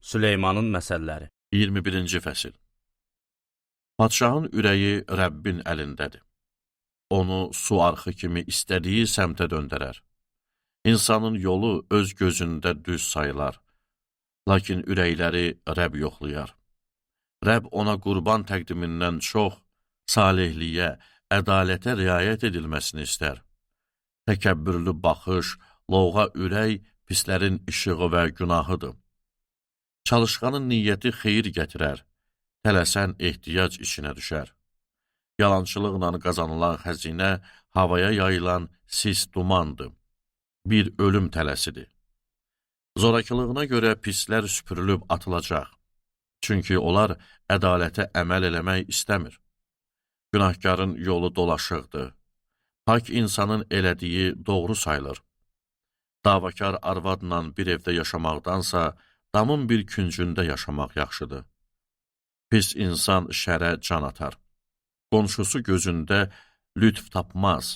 Süleymanın məsəlləri 21-ci fəsil. Padşahın ürəyi Rəbbin əlindədir. Onu su arxı kimi istədiyi səmtə döndərər. İnsanın yolu öz gözündə düz sayılar. Lakin ürəkləri Rəbb yoxlayar. Rəbb ona qurban təqdimindən çox, salihliyə, ədalətə riayət edilməsini istər. Təkəbbürlü baxış, lovğa ürək pislərin işığı və günahıdır. Çalışqanın niyyəti xeyir gətirər, tələsən ehtiyac içinə düşər. Yalançılıqla qazanılan xəzinə havaya yayılan sis dumandır. Bir ölüm tələsidir. Zorakılığına görə pislər süpürülüb atılacaq. Çünki onlar ədalətə əməl eləmək istəmir. Günahkarın yolu dolaşıqdır. Pak insanın elədiyi doğru sayılır. Davakar arvadla bir evdə yaşamaqdansa, damın bir küncündə yaşamaq yaxşıdır. Pis insan şərə can atar. Qonşusu gözündə lütf tapmaz.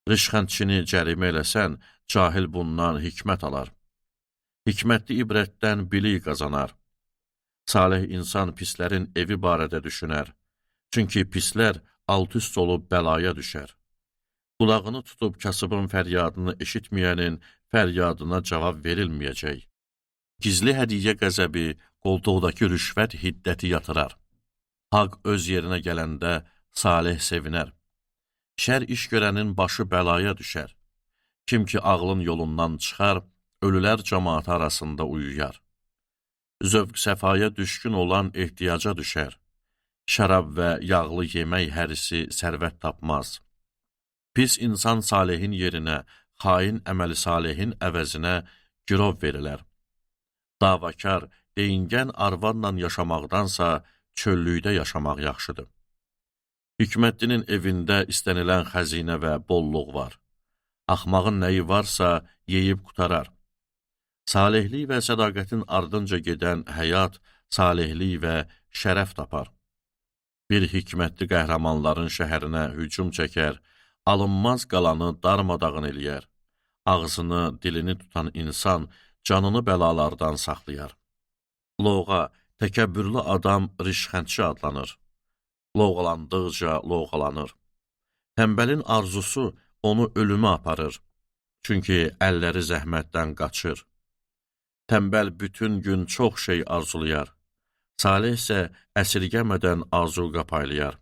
Rişxəndçini cərimə eləsən, cahil bundan hikmət alar. Hikmətli ibrətdən bilik qazanar. Salih insan pislərin evi barədə düşünər. Çünki pislər alt-üst olub bəlaya düşər. Qulağını tutub kasıbın fəryadını eşitməyənin fəryadına cavab verilməyəcək. Gizli hədiyyə qəzəbi, qoltuqdakı rüşvət hiddəti yatırar. Haqq öz yerinə gələndə salih sevinər. Şər iş görənin başı bəlaya düşər. Kim ki ağlın yolundan çıxar, ölülər cəmaatı arasında uyuyar. Zövq səfaya düşkün olan ehtiyaca düşər. Şərab və yağlı yemək hərisi sərvət tapmaz. Pis insan salihin yerinə, xain əməli salihin əvəzinə girov verilər. Davakar, deyingən arvadla yaşamaqdansa, çöllükdə yaşamaq yaxşıdır. Hikmətlinin evində istənilən xəzinə və bolluq var. Axmağın nəyi varsa, yeyib qutarar. Salihlik və sədaqətin ardınca gedən həyat, salihlik və şərəf tapar. Bir hikmətli qəhrəmanların şəhərinə hücum çəkər, alınmaz qalanı darmadağın eləyər. Ağzını, dilini tutan insan canını bəlalardan saxlayar. Lovğa, təkəbbürlü adam rişxəndçi adlanır. Lovğalandıqca lovğalanır. Tənbəlin arzusu onu ölümə aparır. Çünki əlləri zəhmətdən qaçır. Tənbəl bütün gün çox şey arzulayar. Salih isə əsirgəmədən arzuqa paylayar.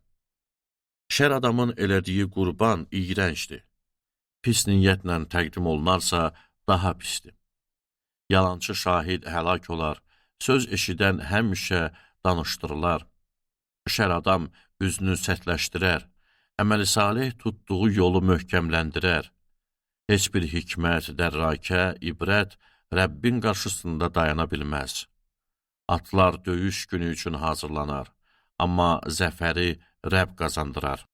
Şər adamın elədiyi qurban iyrəncdir. Pis niyyətlə təqdim olunarsa daha pisdir. Yalançı şahid həlak olar, söz eşidən həmişə danışdırılar. Şər adam üzünü sərtləşdirər, əməli salih tutduğu yolu möhkəmləndirər. Heç bir hikmət, dərrakə, ibrət Rəbbin qarşısında dayana bilməz. Atlar döyüş günü üçün hazırlanar, amma zəfəri Rəbb qazandırar.